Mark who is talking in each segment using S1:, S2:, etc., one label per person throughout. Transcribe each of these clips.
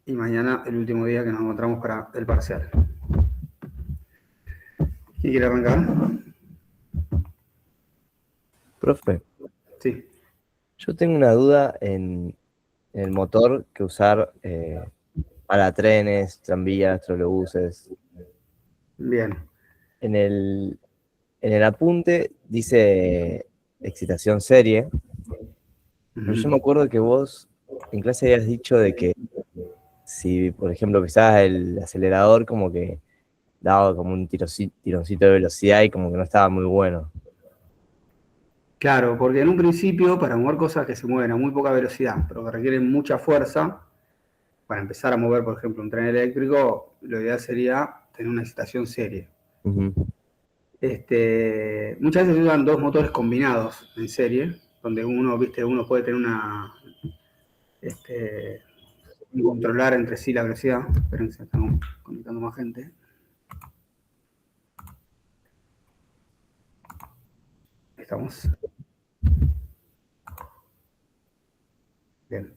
S1: Y mañana el último día que nos encontramos para el parcial. ¿Quién quiere arrancar?
S2: Profe,
S1: Sí.
S2: yo tengo una duda en el motor que usar para trenes, tranvías, trolebuses.
S1: Bien.
S2: En el apunte dice excitación serie, pero yo me acuerdo que vos en clase habías dicho de que si, por ejemplo, pisabas el acelerador, como que daba como un tironcito de velocidad y como que no estaba muy bueno.
S1: Claro, porque en un principio, para mover cosas que se mueven a muy poca velocidad, pero que requieren mucha fuerza, para empezar a mover, por ejemplo, un tren eléctrico, lo ideal sería tener una excitación serie. Muchas veces se usan dos motores combinados en serie, donde uno puede tener controlar entre sí la velocidad. Esperen, estamos conectando más gente. Estamos. Bien.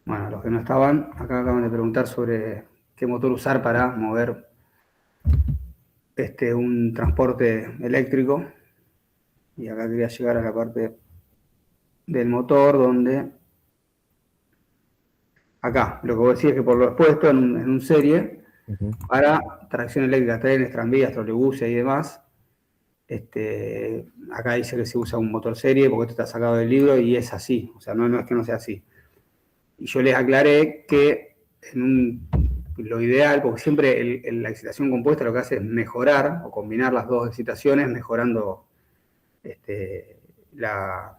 S1: Bueno, los que no estaban, acá acaban de preguntar sobre qué motor usar para mover un transporte eléctrico. Y acá quería llegar a la parte del motor donde acá, lo que vos decís es que por lo expuesto en un serie, para tracción eléctrica, trenes, tranvías, trolebuses y demás, acá dice que se usa un motor serie porque esto está sacado del libro y es así, o sea, no es que no sea así. Y yo les aclaré que lo ideal, porque siempre la excitación compuesta lo que hace es mejorar o combinar las dos excitaciones, mejorando la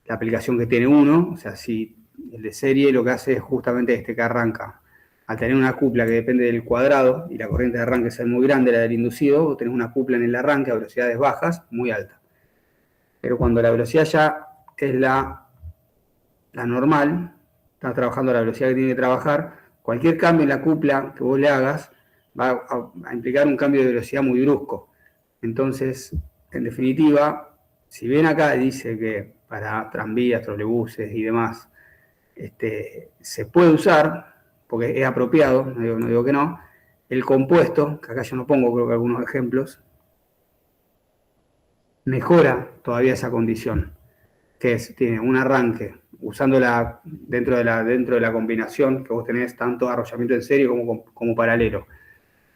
S1: aplicación que tiene uno. O sea, si el de serie lo que hace es justamente que arranca. Al tener una cupla que depende del cuadrado y la corriente de arranque es muy grande, la del inducido, vos tenés una cupla en el arranque a velocidades bajas muy alta. Pero cuando la velocidad ya es la normal, está trabajando a la velocidad que tiene que trabajar, cualquier cambio en la cupla que vos le hagas va a implicar un cambio de velocidad muy brusco. Entonces, en definitiva, si bien acá dice que para tranvías, trolebuses y demás, se puede usar, porque es apropiado, no digo que no, el compuesto, que acá yo no pongo creo que algunos ejemplos, mejora todavía esa condición, que tiene un arranque, usándola dentro de la combinación que vos tenés, tanto arrollamiento en serie como paralelo.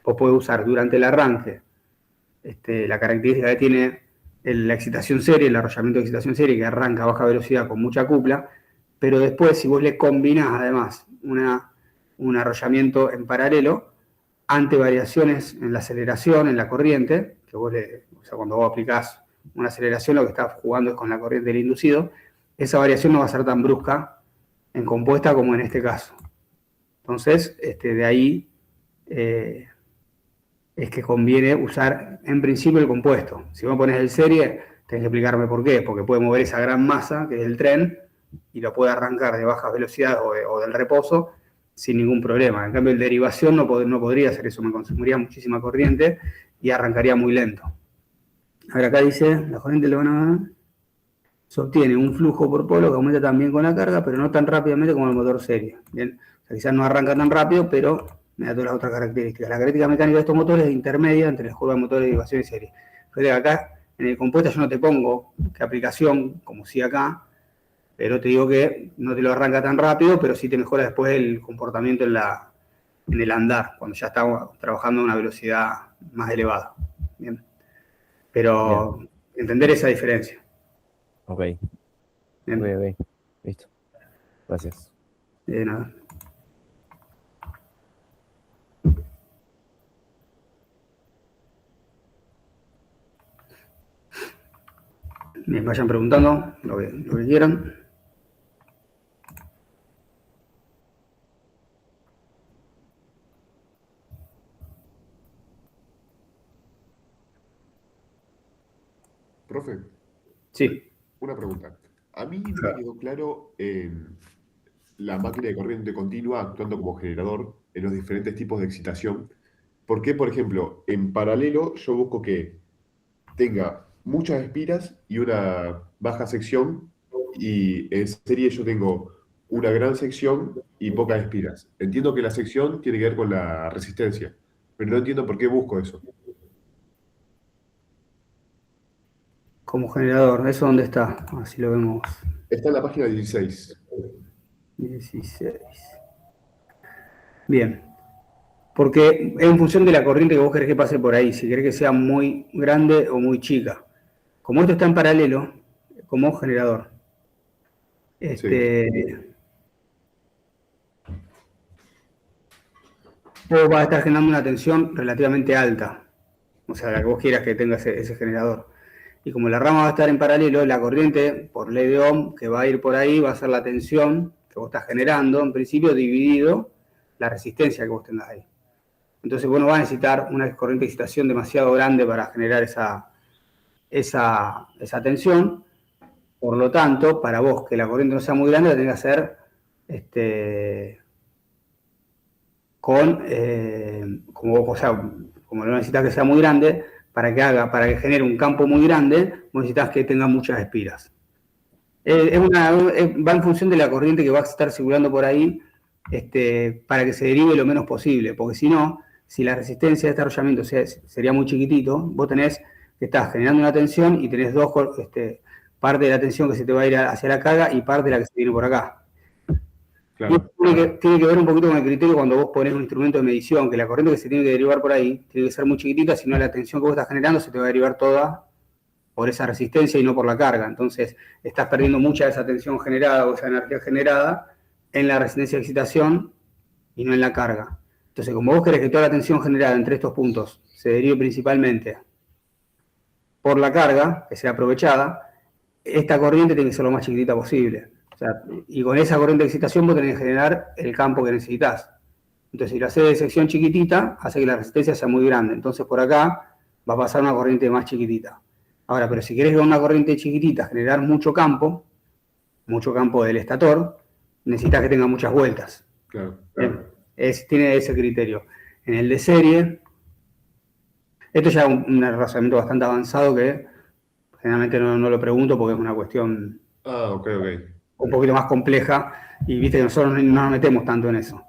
S1: Vos podés usar durante el arranque la característica que tiene la excitación serie, el arrollamiento de excitación serie, que arranca a baja velocidad con mucha cupla, pero después si vos le combinás además un arrollamiento en paralelo, ante variaciones en la aceleración, en la corriente, que o sea, cuando vos aplicás una aceleración, lo que estás jugando es con la corriente del inducido, esa variación no va a ser tan brusca en compuesta como en este caso. Entonces, de ahí es que conviene usar en principio el compuesto. Si vos pones el serie, tenés que explicarme por qué, porque puede mover esa gran masa, que es el tren, y lo puede arrancar de baja velocidad o del reposo sin ningún problema. En cambio, el derivación no podría hacer eso, me consumiría muchísima corriente y arrancaría muy lento. A ver, acá dice, la corriente le van a... Se obtiene un flujo por polo que aumenta también con la carga, pero no tan rápidamente como el motor serie. Bien, o sea, quizás no arranca tan rápido, pero me da todas las otras características. La característica mecánica de estos motores es intermedia entre las curvas de motor de derivación y serie. Pero acá, en el compuesto yo no te pongo qué aplicación, como si acá, pero te digo que no te lo arranca tan rápido, pero sí te mejora después el comportamiento en el andar, cuando ya estamos trabajando a una velocidad más elevada. Bien. Pero bien, entender esa diferencia.
S2: Ok. Bien. Ok. Listo. Gracias.
S1: De nada. Me vayan preguntando lo que quieran.
S3: Profe,
S1: Sí.
S3: una pregunta. A mí no me quedó claro la máquina de corriente continua actuando como generador en los diferentes tipos de excitación. ¿Por qué, por ejemplo, en paralelo yo busco que tenga muchas espiras y una baja sección y en serie yo tengo una gran sección y pocas espiras. Entiendo que la sección tiene que ver con la resistencia, pero no entiendo por qué busco eso.
S1: Como generador, ¿eso dónde está? Así lo vemos.
S3: Está en la página 16.
S1: 16. Bien. Porque es en función de la corriente que vos querés que pase por ahí, si querés que sea muy grande o muy chica. Como esto está en paralelo, como generador, vos vas a estar generando una tensión relativamente alta, o sea, la que vos quieras que tenga ese generador. Y como la rama va a estar en paralelo, la corriente, por ley de Ohm, que va a ir por ahí, va a ser la tensión que vos estás generando, en principio dividido la resistencia que vos tengas ahí. Entonces vos no vas a necesitar una corriente de excitación demasiado grande para generar esa tensión. Por lo tanto, para vos que la corriente no sea muy grande, la tenés que hacer como no necesitas que sea muy grande, para que genere un campo muy grande, vos necesitas que tenga muchas espiras. Va en función de la corriente que va a estar circulando por ahí, para que se derive lo menos posible, porque si no, si la resistencia de este arrollamiento sería muy chiquitito, vos tenés que estás generando una tensión y tenés parte de la tensión que se te va a ir hacia la carga y parte de la que se viene por acá.
S3: Claro.
S1: Tiene que ver un poquito con el criterio cuando vos ponés un instrumento de medición, que la corriente que se tiene que derivar por ahí tiene que ser muy chiquitita, si no la tensión que vos estás generando se te va a derivar toda por esa resistencia y no por la carga. Entonces, estás perdiendo mucha de esa tensión generada o esa energía generada en la resistencia de excitación y no en la carga. Entonces, como vos querés que toda la tensión generada entre estos puntos se derive principalmente por la carga, que sea aprovechada, esta corriente tiene que ser lo más chiquitita posible. O sea, y con esa corriente de excitación vos tenés que generar el campo que necesitas. Entonces, si lo haces de sección chiquitita, hace que la resistencia sea muy grande. Entonces, por acá va a pasar una corriente más chiquitita. Ahora, pero si querés con una corriente chiquitita generar mucho campo del estator, necesitas que tenga muchas vueltas.
S3: Claro.
S1: Tiene ese criterio. En el de serie, esto ya es un razonamiento bastante avanzado que generalmente no lo pregunto porque es una cuestión un poquito más compleja y viste que nosotros no nos metemos tanto en eso.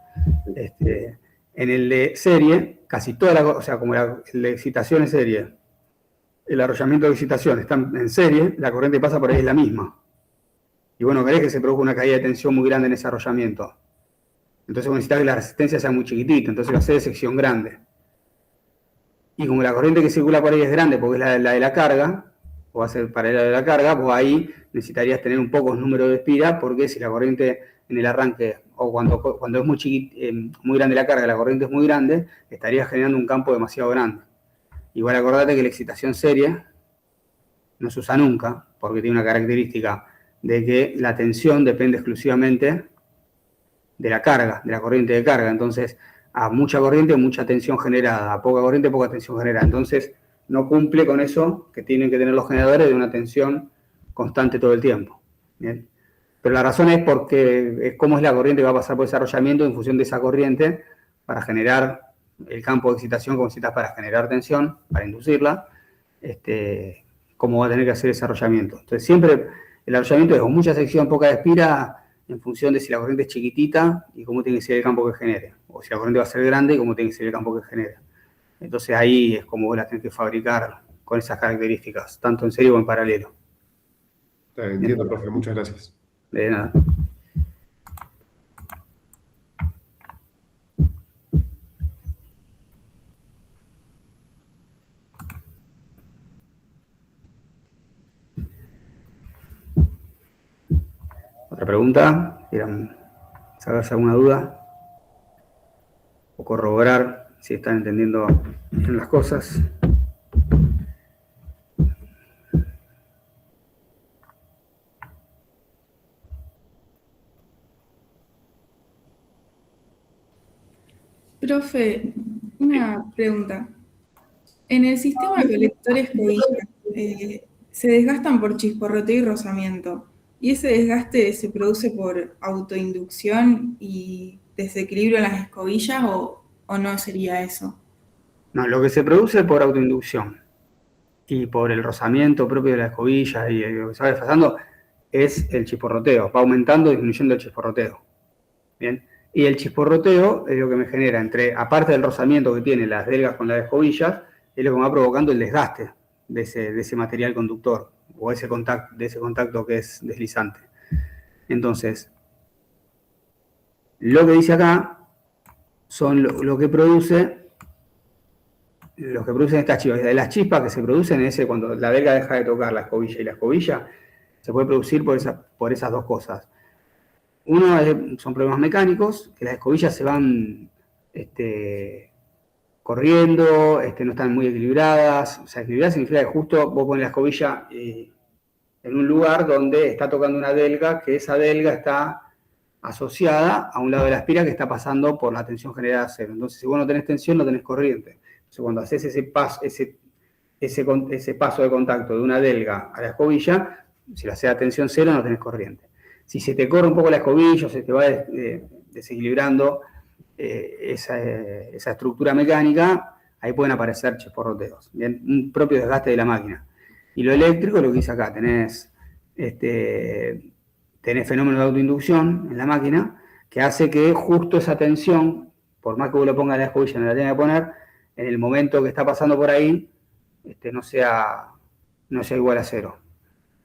S1: En el de serie, casi toda o sea, como el de excitación en serie, el arrollamiento de excitación está en serie, la corriente que pasa por ahí es la misma. Y bueno, querés que se produzca una caída de tensión muy grande en ese arrollamiento. Entonces vos necesitas que la resistencia sea muy chiquitita, entonces lo haces de sección grande. Y como la corriente que circula por ahí es grande, porque es la de la carga, o va a ser paralela de la carga, vos ahí necesitarías tener un poco número de espiras, porque si la corriente en el arranque, o cuando es muy grande la carga, la corriente es muy grande, estarías generando un campo demasiado grande. Igual acordate que la excitación serie no se usa nunca, porque tiene una característica de que la tensión depende exclusivamente de la carga, de la corriente de carga. Entonces, a mucha corriente, mucha tensión generada, a poca corriente, poca tensión generada. Entonces, no cumple con eso que tienen que tener los generadores de una tensión constante todo el tiempo. ¿Bien? Pero la razón es porque es cómo es la corriente que va a pasar por ese arrollamiento en función de esa corriente para generar el campo de excitación como necesitas para generar tensión, para inducirla, cómo va a tener que hacer ese arrollamiento. Entonces, siempre el arrollamiento es con mucha sección, poca espira, en función de si la corriente es chiquitita y cómo tiene que ser el campo que genere. O si la corriente va a ser grande y cómo tiene que ser el campo que genere. Entonces ahí es como vos la tenés que fabricar con esas características, tanto en serie como en paralelo.
S3: Entiendo, profe. Muchas gracias.
S1: De nada. ¿Otra pregunta? ¿Quieran sacarse alguna duda? ¿O corroborar si están entendiendo bien las cosas?
S4: Profe, una pregunta. En el sistema de colectores cobija, se desgastan por chisporroteo y rozamiento. ¿Y ese desgaste se produce por autoinducción y desequilibrio en las escobillas o no sería eso?
S1: No, lo que se produce por autoinducción y por el rozamiento propio de la escobilla y lo que se va desfasando es el chisporroteo. Va aumentando y disminuyendo el chisporroteo. Bien. Y el chisporroteo es lo que me genera, aparte del rozamiento que tienen las delgas con las escobillas, es lo que me va provocando el desgaste de ese material conductor o de ese contacto que es deslizante. Entonces, lo que dice acá son lo que producen estas chispas. De las chispas que se producen cuando la delga deja de tocar la escobilla y la escobilla, se puede producir por esas dos cosas. Uno son problemas mecánicos, que las escobillas se van corriendo, no están muy equilibradas. O sea, equilibradas significa que justo vos pones la escobilla en un lugar donde está tocando una delga, que esa delga está asociada a un lado de la espira que está pasando por la tensión generada a cero. Entonces, si vos no tenés tensión, no tenés corriente. Entonces, cuando haces ese paso de contacto de una delga a la escobilla, si la haces a tensión cero, no tenés corriente. Si se te corre un poco la escobilla, se te va desequilibrando esa estructura mecánica, ahí pueden aparecer chisporroteos. Bien, un propio desgaste de la máquina. Y lo eléctrico, lo que dice acá, tenés fenómeno de autoinducción en la máquina, que hace que justo esa tensión, por más que vos lo pongas en la escobilla, no la tengas que poner, en el momento que está pasando por ahí, no sea igual a cero.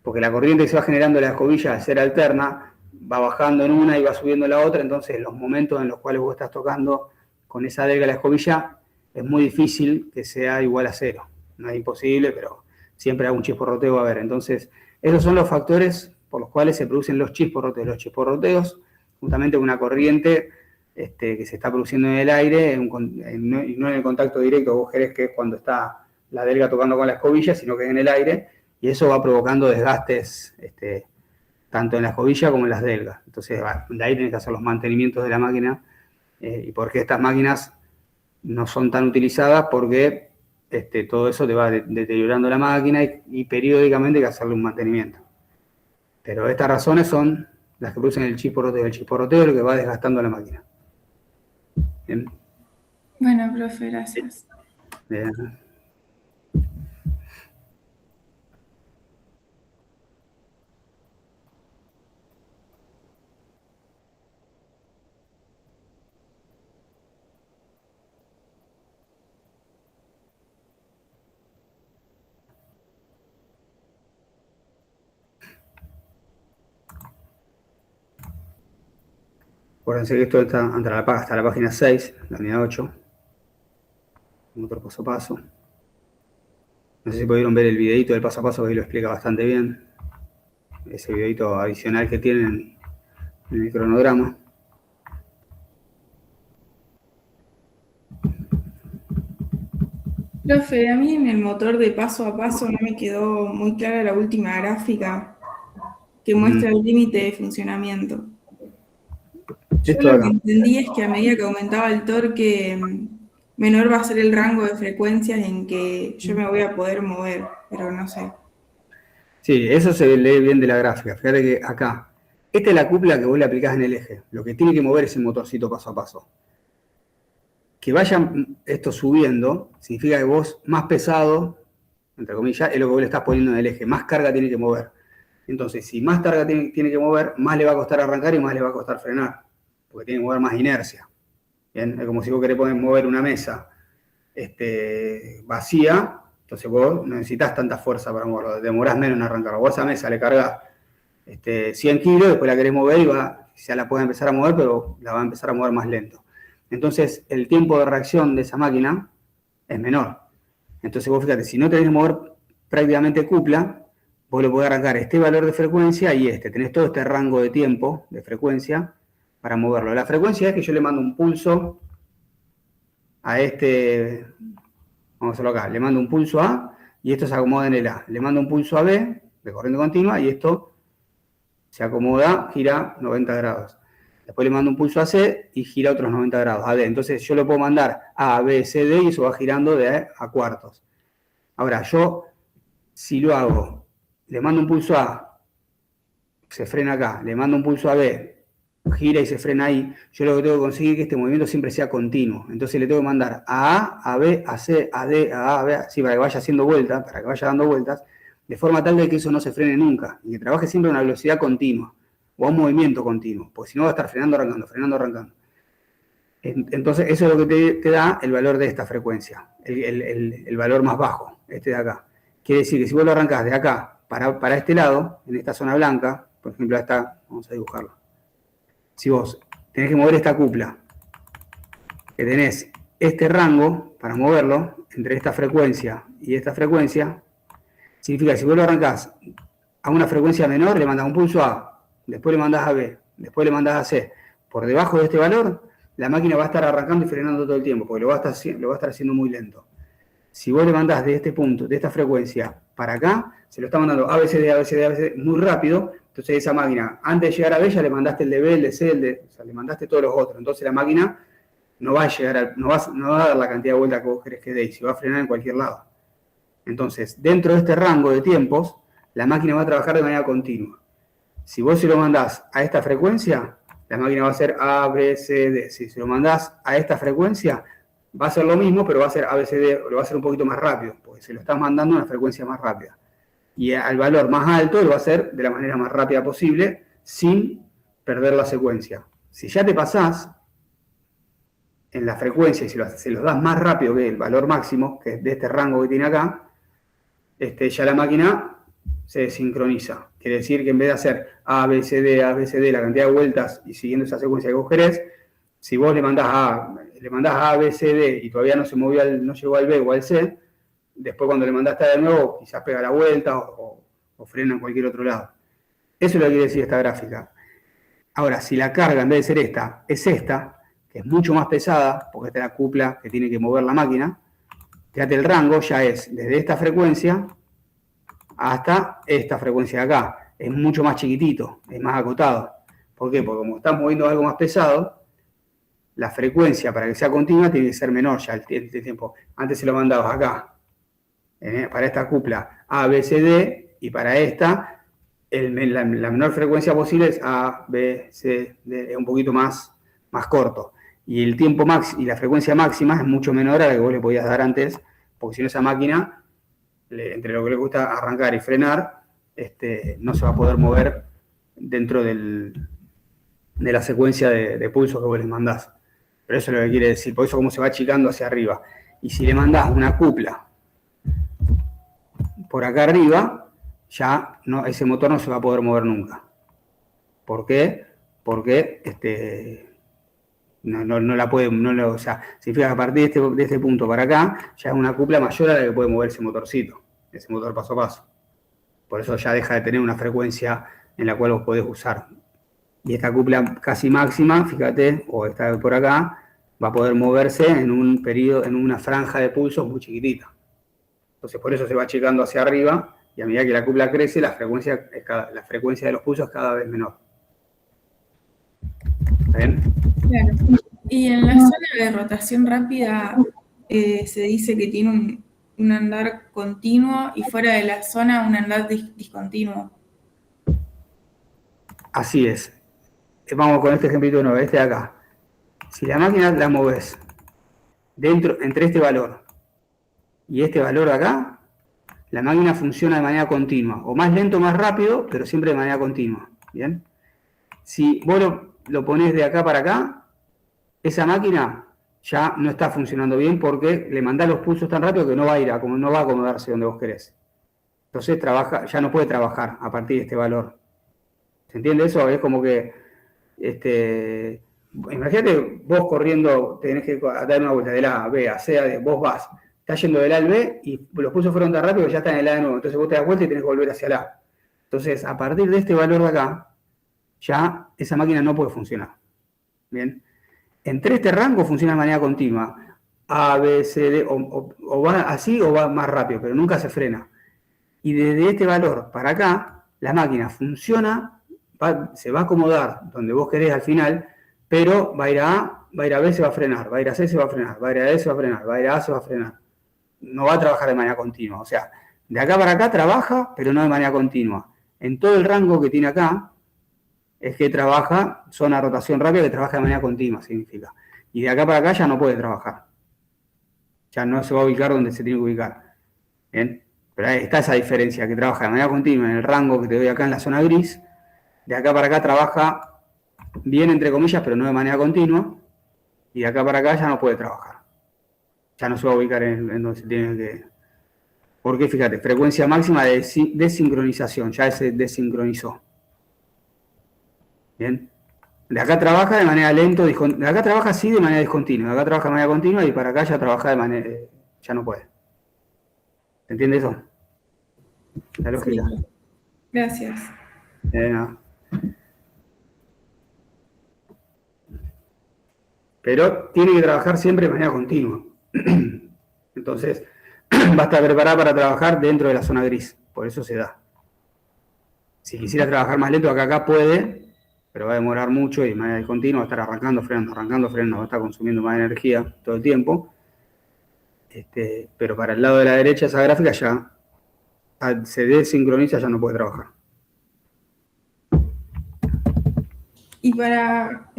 S1: Porque la corriente que se va generando en la escobilla, al ser alterna, va bajando en una y va subiendo en la otra, entonces los momentos en los cuales vos estás tocando con esa delga la escobilla, es muy difícil que sea igual a cero. No es imposible, pero siempre algún chisporroteo va a haber. Entonces, esos son los factores por los cuales se producen los chisporroteos. Los chisporroteos, justamente una corriente que se está produciendo en el aire, y no en el contacto directo, vos querés que es cuando está la delga tocando con la escobilla, sino que es en el aire, y eso va provocando desgastes tanto en la escobilla como en las delgas. Entonces, de ahí tenés que hacer los mantenimientos de la máquina. ¿Y por qué estas máquinas no son tan utilizadas? Porque todo eso te va deteriorando la máquina y periódicamente hay que hacerle un mantenimiento. Pero estas razones son las que producen el chisporroteo. El chisporroteo es lo que va desgastando la máquina. Bien.
S4: Bueno, profe, gracias.
S1: Bien. Acuérdense que esto está hasta la página 6, la unidad 8. Otro paso a paso. No sé si pudieron ver el videito del paso a paso, que ahí lo explica bastante bien. Ese videito adicional que tienen en el cronograma.
S4: Profe, a mí en el motor de paso a paso no me quedó muy clara la última gráfica que muestra el límite de funcionamiento. Yo lo que entendí es que a medida que aumentaba el torque, menor va a ser el rango de frecuencias en que yo me voy a poder mover, pero no sé.
S1: Sí, eso se lee bien de la gráfica. Fíjate que acá, esta es la cupla que vos le aplicás en el eje. Lo que tiene que mover es el motorcito paso a paso. Que vaya esto subiendo, significa que vos más pesado, entre comillas, es lo que vos le estás poniendo en el eje. Más carga tiene que mover. Entonces, si más carga tiene que mover, más le va a costar arrancar y más le va a costar frenar. Porque tiene que mover más inercia. ¿Bien? Es como si vos querés mover una mesa vacía, entonces vos no necesitas tanta fuerza para moverlo, demorás menos en arrancarlo. Vos a esa mesa le cargas 100 kilos, después la querés mover y ya la puedes empezar a mover, pero la va a empezar a mover más lento. Entonces, el tiempo de reacción de esa máquina es menor. Entonces, vos fíjate, si no tenés que mover prácticamente cupla, vos le podés arrancar este valor de frecuencia y tenés todo este rango de tiempo, de frecuencia, para moverlo. La frecuencia es que yo le mando un pulso a vamos a hacerlo acá, le mando un pulso A y esto se acomoda en el A. Le mando un pulso a B de corriente continua y esto se acomoda, gira 90 grados. Después le mando un pulso a C y gira otros 90 grados a D. Entonces yo lo puedo mandar A, B, C, D y eso va girando de a cuartos. Ahora, yo, si lo hago, le mando un pulso A, se frena acá, le mando un pulso a B, gira y se frena ahí, yo lo que tengo que conseguir es que este movimiento siempre sea continuo. Entonces le tengo que mandar a A, a B, a C, a D, a A, a B, así para que vaya haciendo vueltas, para que vaya dando vueltas. de forma tal de que eso no se frene nunca, y que trabaje siempre a una velocidad continua, o a un movimiento continuo, porque si no va a estar frenando, arrancando. Entonces, eso es lo que te da el valor de esta frecuencia, el valor más bajo, este de acá. Quiere decir que si vos lo arrancás de acá para este lado, en esta zona blanca, por ejemplo, esta, vamos a dibujarlo. Si vos tenés que mover esta cupla, que tenés este rango para moverlo, entre esta frecuencia y esta frecuencia, significa que si vos lo arrancás a una frecuencia menor, le mandás un pulso A, después le mandás a B, después le mandás a C. Por debajo de este valor, la máquina va a estar arrancando y frenando todo el tiempo, porque lo va a estar haciendo muy lento. Si vos le mandás de este punto, de esta frecuencia para acá, se lo está mandando ABCD, muy rápido. Entonces esa máquina, antes de llegar a B, ya le mandaste el de B, el de C, o sea, le mandaste todos los otros. Entonces la máquina no va a llegar, no va a dar la cantidad de vueltas que vos querés que dé, y se va a frenar en cualquier lado. Entonces, dentro de este rango de tiempos, la máquina va a trabajar de manera continua. Si vos se lo mandás a esta frecuencia, la máquina va a hacer A, B, C, D. Si se lo mandás a esta frecuencia, va a ser lo mismo, pero va a ser A, B, C, D, lo va a hacer un poquito más rápido, porque se lo estás mandando a una frecuencia más rápida. Y al valor más alto lo va a hacer de la manera más rápida posible, sin perder la secuencia. Si ya te pasás en la frecuencia y se los das más rápido que el valor máximo, que es de este rango que tiene acá, ya la máquina se desincroniza. Quiere decir que en vez de hacer A, B, C, D, la cantidad de vueltas y siguiendo esa secuencia que vos querés, si vos le mandás A, B, C, D y todavía no se movió, no llegó al B o al C, después cuando le mandaste de nuevo, quizás pega la vuelta o frena en cualquier otro lado. Eso es lo que quiere decir esta gráfica. Ahora, si la carga en vez de ser esta, es esta, que es mucho más pesada, porque esta es la cupla que tiene que mover la máquina, fíjate, el rango ya es desde esta frecuencia hasta esta frecuencia de acá. Es mucho más chiquitito, es más acotado. ¿Por qué? Porque como estás moviendo algo más pesado, la frecuencia para que sea continua tiene que ser menor ya el tiempo. Antes se lo mandabas acá, para esta cupla A, B, C, D, y para esta, la menor frecuencia posible es A, B, C, D, es un poquito más corto. Y el tiempo y la frecuencia máxima es mucho menor a la que vos le podías dar antes, porque si no esa máquina, entre lo que le gusta arrancar y frenar, no se va a poder mover dentro de la secuencia de pulsos que vos les mandás. Pero eso es lo que quiere decir, por eso como se va achicando hacia arriba. Y si le mandás una cupla por acá arriba, ya ese motor no se va a poder mover nunca. ¿Por qué? Porque no la puede, o sea, significa que a partir de este punto para acá, ya es una cupla mayor a la que puede mover ese motorcito, ese motor paso a paso. Por eso ya deja de tener una frecuencia en la cual vos podés usar. Y esta cupla casi máxima, fíjate, o esta de por acá, va a poder moverse en un periodo, en una franja de pulsos muy chiquitita. Entonces por eso se va achicando hacia arriba, y a medida que la cupla crece, la frecuencia de los pulsos es cada vez menor. ¿Está bien?
S4: Claro. Y en la zona de rotación rápida se dice que tiene un andar continuo y fuera de la zona un andar discontinuo.
S1: Así es. Vamos con este ejemplito nuevo, este de acá. Si la máquina la moves entre este valor y este valor de acá, la máquina funciona de manera continua, o más lento o más rápido, pero siempre de manera continua. ¿Bien? Si vos lo ponés de acá para acá, esa máquina ya no está funcionando bien porque le mandás los pulsos tan rápido que no va a acomodarse donde vos querés. Entonces ya no puede trabajar a partir de este valor. ¿Se entiende eso? Es como que, imagínate vos corriendo, tenés que dar una vuelta de la A, B, a C, a D, vos estás yendo del A al B y los pulsos fueron tan rápido que ya están en el A de nuevo. Entonces vos te das vuelta y tenés que volver hacia el A. Entonces, a partir de este valor de acá, ya esa máquina no puede funcionar. ¿Bien? Entre este rango funciona de manera continua. A, B, C, D, o va así o va más rápido, pero nunca se frena. Y desde este valor para acá, la máquina funciona, se va a acomodar donde vos querés al final, pero va a ir a A, va a ir a B, se va a frenar, va a ir a C, se va a frenar, va a ir a D, se va a frenar, va a ir a A, se va a frenar. No va a trabajar de manera continua. O sea, de acá para acá trabaja, pero no de manera continua. En todo el rango que tiene acá, es que trabaja, zona de rotación rápida, que trabaja de manera continua, significa. Y de acá para acá ya no puede trabajar. Ya no se va a ubicar donde se tiene que ubicar. ¿Bien? Pero ahí está esa diferencia, que trabaja de manera continua en el rango que te doy acá en la zona gris. De acá para acá trabaja bien, entre comillas, pero no de manera continua. Y de acá para acá ya no puede trabajar. Ya no se va a ubicar en donde se tiene que... Porque fíjate, frecuencia máxima de desincronización, ya se desincronizó. Bien. De acá trabaja de manera lento, de acá trabaja sí de manera discontinua, de acá trabaja de manera continua y para acá ya trabaja de manera... ya no puede. ¿Se entiende eso? La lógica.
S4: Sí, gracias.
S1: No. Pero tiene que trabajar siempre de manera continua. Entonces, va a estar preparada para trabajar dentro de la zona gris. Por eso se da. Si quisiera trabajar más lento, acá puede, pero va a demorar mucho y de manera discontinua va a estar arrancando, frenando, va a estar consumiendo más energía todo el tiempo. Pero para el lado de la derecha esa gráfica ya se desincroniza, ya no puede trabajar.
S4: Y para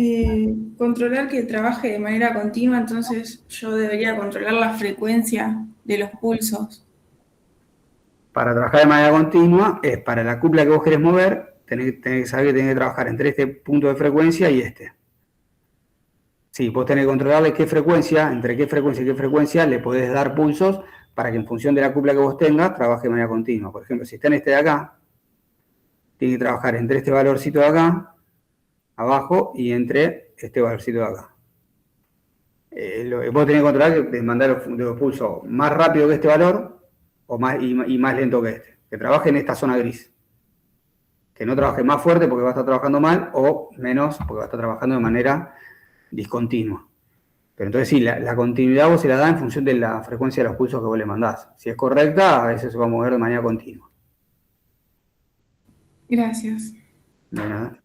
S4: controlar que trabaje de manera continua, entonces yo debería controlar la frecuencia de los pulsos.
S1: Para trabajar de manera continua, es para la cupla que vos querés mover, tenés que saber que tenés que trabajar entre este punto de frecuencia y este. Sí, vos tenés que controlarle qué frecuencia, entre qué frecuencia y qué frecuencia le podés dar pulsos para que en función de la cupla que vos tengas, trabaje de manera continua. Por ejemplo, si está en este de acá, tiene que trabajar entre este valorcito de acá, abajo, y entre este valorcito de acá. Vos tenés que controlar que mandar los pulsos más rápido que este valor y más lento que este. Que trabaje en esta zona gris. Que no trabaje más fuerte porque va a estar trabajando mal o menos porque va a estar trabajando de manera discontinua. Pero entonces sí, la continuidad vos se la da en función de la frecuencia de los pulsos que vos le mandás. Si es correcta, a veces se va a mover de manera continua.
S4: Gracias.
S1: No hay nada.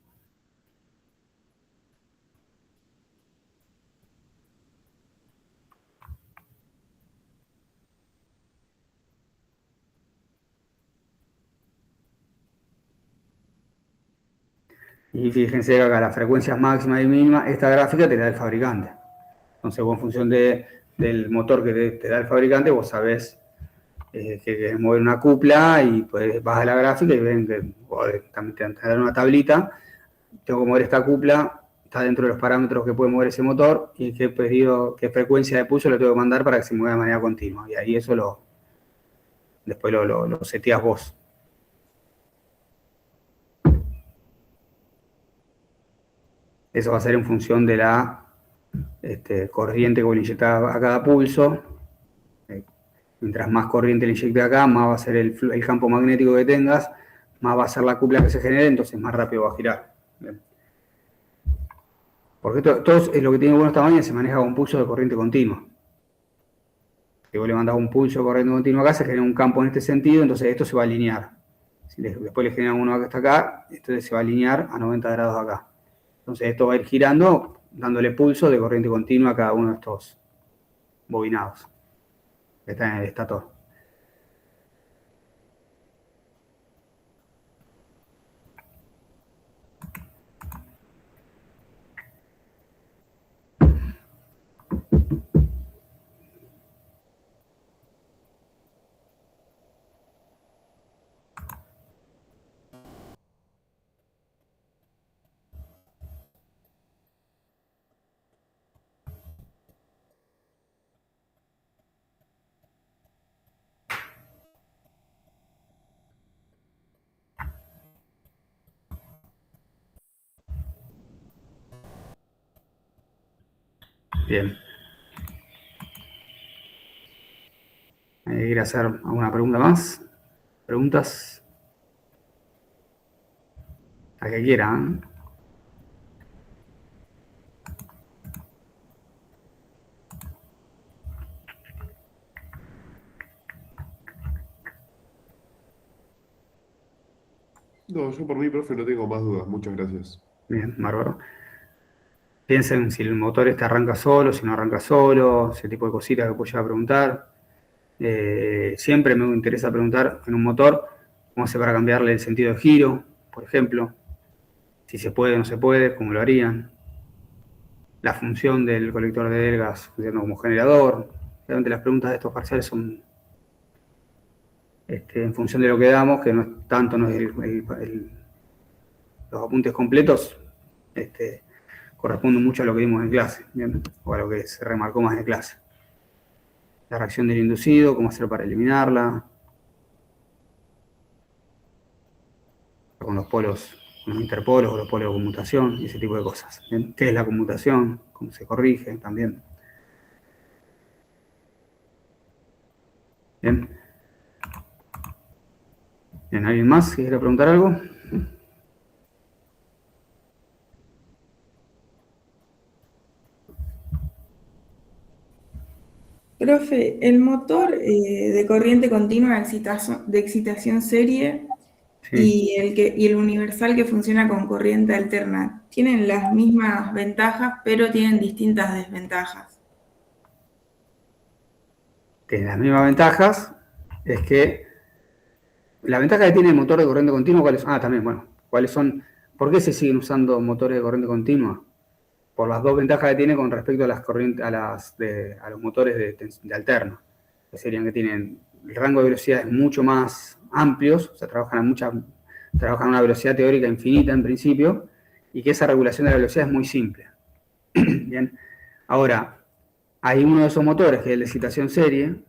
S1: Y fíjense que acá las frecuencias máximas y mínimas, esta gráfica te la da el fabricante. Entonces vos en función del motor que te da el fabricante, vos sabés que querés mover una cupla y pues vas a la gráfica y ven que también te dan una tablita. Tengo que mover esta cupla, está dentro de los parámetros que puede mover ese motor y qué frecuencia de pulso le tengo que mandar para que se mueva de manera continua. Y ahí eso después lo seteás vos. Eso va a ser en función de la corriente que vos le inyectás a cada pulso. Mientras más corriente le inyecte acá, más va a ser el campo magnético que tengas, más va a ser la cupla que se genere, entonces más rápido va a girar. Bien. Porque todo es lo que tiene buenos tamaños, se maneja con pulso de corriente continua. Si vos le mandás un pulso de corriente continua acá, se genera un campo en este sentido, entonces esto se va a alinear. Si después le generan uno que está acá, entonces se va a alinear a 90 grados acá. Entonces esto va a ir girando, dándole pulso de corriente continua a cada uno de estos bobinados que están en el estator. Bien. ¿Quiere hacer alguna pregunta más? ¿Preguntas? La que quieran.
S3: No, yo por mí, profe, no tengo más dudas. Muchas gracias.
S1: Bien, bárbaro. Piensen si el motor arranca solo, si no arranca solo, ese tipo de cositas que puedo llegar a preguntar. Siempre me interesa preguntar en un motor cómo hace para cambiarle el sentido de giro, por ejemplo. Si se puede o no se puede, cómo lo harían. La función del colector de delgas funcionando como generador. Realmente las preguntas de estos parciales son en función de lo que damos, que no es tanto, no es los apuntes completos, corresponden mucho a lo que vimos en clase, ¿bien? O a lo que se remarcó más en clase. La reacción del inducido, cómo hacer para eliminarla, con los polos, con los interpolos o los polos de conmutación, y ese tipo de cosas. ¿Bien? ¿Qué es la conmutación? ¿Cómo se corrige? También. Bien. Bien, ¿alguien más quiere preguntar algo?
S4: Profe, el motor de corriente continua de excitación serie
S1: Sí.
S4: y el universal que funciona con corriente alterna tienen las mismas ventajas, pero tienen distintas desventajas.
S1: Tiene las mismas ventajas, es que la ventaja que tiene el motor de corriente continua, ¿cuáles son? También, bueno, ¿cuáles son? ¿Por qué se siguen usando motores de corriente continua? Por las dos ventajas que tiene con respecto a las corrientes, a los motores de alterna, que serían que tienen el rango de velocidades mucho más amplios, o sea, trabajan a una velocidad teórica infinita en principio, y que esa regulación de la velocidad es muy simple. Bien, ahora, hay uno de esos motores, que es el de excitación serie,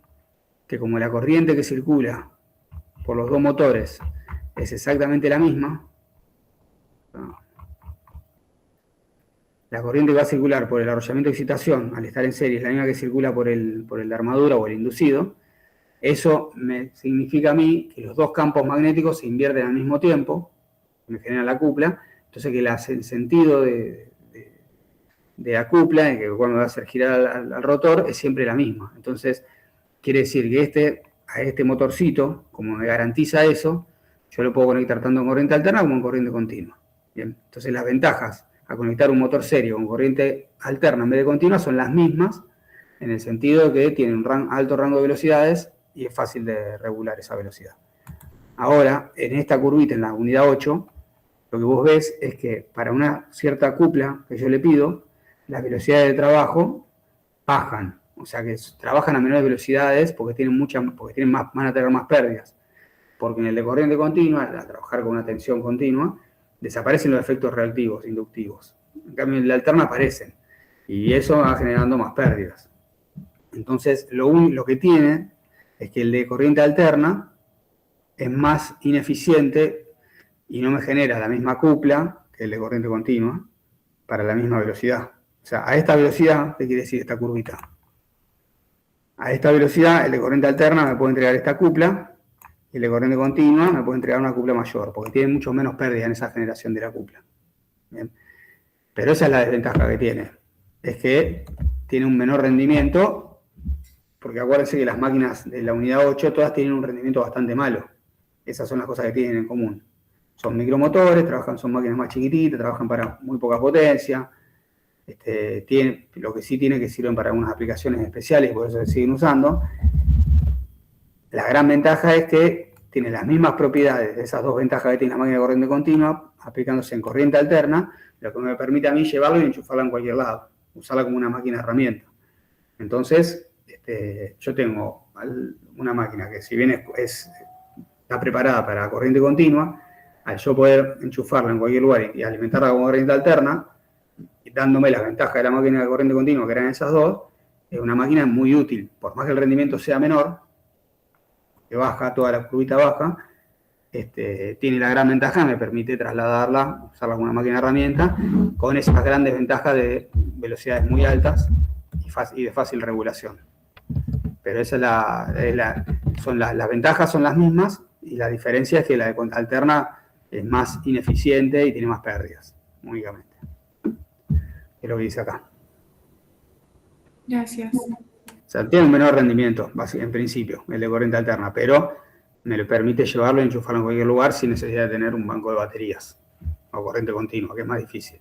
S1: que como la corriente que circula por los dos motores es exactamente la misma, la corriente que va a circular por el arrollamiento de excitación, al estar en serie, es la misma que circula por el de armadura o el inducido. Eso me significa a mí que los dos campos magnéticos se invierten al mismo tiempo, me genera la acupla, entonces que el sentido de la acupla, que cuando va a hacer girar al rotor, es siempre la misma. Entonces, quiere decir que a este motorcito, como me garantiza eso, yo lo puedo conectar tanto en corriente alterna como en corriente continua. Bien, entonces las ventajas a conectar un motor serio con corriente alterna en vez de continua son las mismas, en el sentido de que tiene un alto rango de velocidades y es fácil de regular esa velocidad. Ahora, en esta curvita, en la unidad 8, lo que vos ves es que para una cierta acupla que yo le pido, las velocidades de trabajo bajan. O sea que trabajan a menores velocidades porque van a tener más pérdidas. Porque en el de corriente continua, al trabajar con una tensión continua, desaparecen los efectos reactivos, inductivos. En cambio, en la alterna aparecen. Y eso va generando más pérdidas. Entonces, lo que tiene es que el de corriente alterna es más ineficiente y no me genera la misma acupla que el de corriente continua para la misma velocidad. O sea, a esta velocidad, ¿qué quiere decir esta curvita? A esta velocidad, el de corriente alterna me puede entregar esta acupla, y el de corriente continua me puede entregar una acupla mayor, porque tiene mucho menos pérdida en esa generación de la acupla. ¿Bien? Pero esa es la desventaja que tiene, es que tiene un menor rendimiento, porque acuérdense que las máquinas de la unidad 8 todas tienen un rendimiento bastante malo. Esas son las cosas que tienen en común. Son micromotores, son máquinas más chiquititas, trabajan para muy poca potencia. Lo que sí tiene que sirven para algunas aplicaciones especiales y por eso se siguen usando. La gran ventaja es que tiene las mismas propiedades de esas dos ventajas que tiene la máquina de corriente continua, aplicándose en corriente alterna, lo que me permite a mí llevarlo y enchufarla en cualquier lado, usarla como una máquina herramienta. Entonces, yo tengo una máquina que si bien está preparada para corriente continua, al yo poder enchufarla en cualquier lugar y alimentarla con corriente alterna, dándome las ventajas de la máquina de corriente continua, que eran esas dos, es una máquina muy útil. Por más que el rendimiento sea menor, que baja, toda la curvita baja, tiene la gran ventaja, me permite trasladarla, usarla como una máquina herramienta, con esas grandes ventajas de velocidades muy altas y de fácil regulación. Pero esa las ventajas son las mismas, y la diferencia es que la de alterna es más ineficiente y tiene más pérdidas, únicamente. Es lo que dice acá.
S4: Gracias.
S1: O sea, tiene un menor rendimiento, en principio, el de corriente alterna, pero me lo permite llevarlo y enchufarlo en cualquier lugar sin necesidad de tener un banco de baterías o corriente continua, que es más difícil.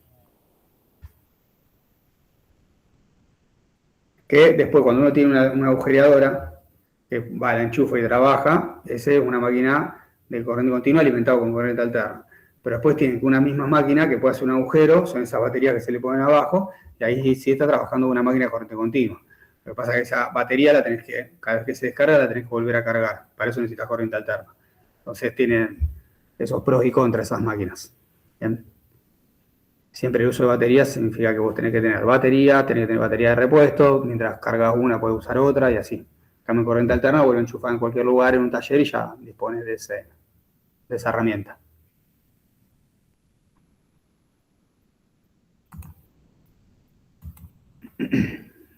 S1: Que después, cuando uno tiene una agujereadora, que va al enchufe y trabaja, esa es una máquina de corriente continua alimentada con corriente alterna. Pero después tienen una misma máquina que puede hacer un agujero, son esas baterías que se le ponen abajo, y ahí sí está trabajando con una máquina de corriente continua. Lo que pasa es que esa batería la tenés que, cada vez que se descarga, la tenés que volver a cargar. Para eso necesitas corriente alterna. Entonces tienen esos pros y contras esas máquinas. ¿Bien? Siempre el uso de baterías significa que vos tenés que tener batería de repuesto, mientras cargas una puedes usar otra y así. Cambio en corriente alterna, vuelvo a enchufar en cualquier lugar en un taller y ya dispones de esa herramienta.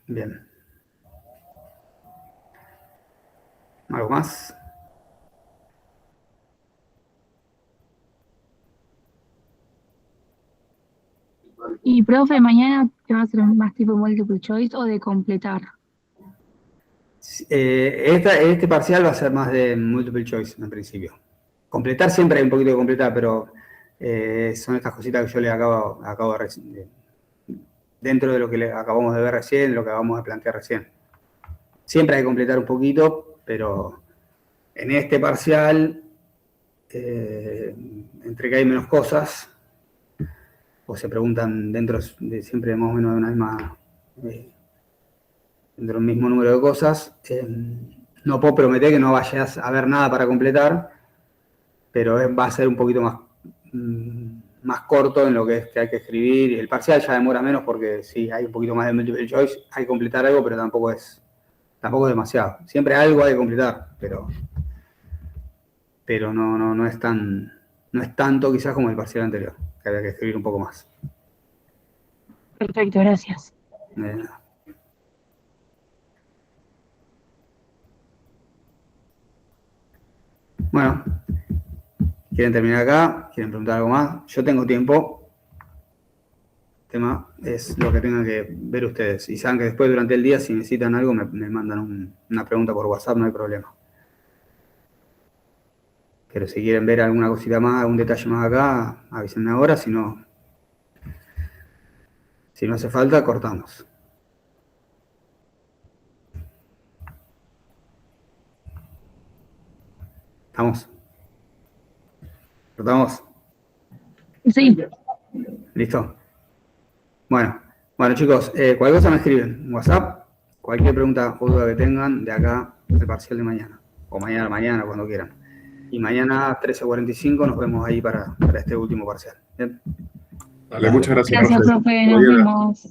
S1: Bien. ¿Algo más?
S5: Y profe, mañana te va a hacer más tipo multiple choice o de completar.
S1: Este parcial va a ser más de multiple choice en principio. Completar siempre hay un poquito de completar, pero son estas cositas que yo le acabo de dentro de lo que le acabamos de ver recién, lo que acabamos de plantear recién. Siempre hay que completar un poquito, pero en este parcial, entre que hay menos cosas, o se preguntan dentro de siempre más o menos de una misma, dentro del mismo número de cosas, no puedo prometer que no vayas a ver nada para completar, pero va a ser un poquito más corto en lo que es que hay que escribir, y el parcial ya demora menos porque sí, hay un poquito más de multiple choice, hay que completar algo, pero tampoco es demasiado. Siempre algo hay que completar, pero no es tanto quizás como el parcial anterior, que había que escribir un poco más.
S5: Perfecto, gracias.
S1: Bueno, ¿quieren terminar acá? ¿Quieren preguntar algo más? Yo tengo tiempo. El tema es lo que tengan que ver ustedes. Y saben que después durante el día, si necesitan algo, me mandan una pregunta por WhatsApp, no hay problema. Pero si quieren ver alguna cosita más, algún detalle más acá, avísenme ahora, si no hace falta, cortamos. ¿Estamos? ¿Cortamos?
S5: Sí.
S1: ¿Listo? Bueno chicos, cualquier cosa me escriben en WhatsApp, cualquier pregunta o duda que tengan de acá, del parcial de mañana, o mañana, cuando quieran. Y mañana 13:45 nos vemos ahí para este último parcial. ¿Bien?
S3: Dale, muchas gracias.
S5: Gracias, profe. Nos vemos.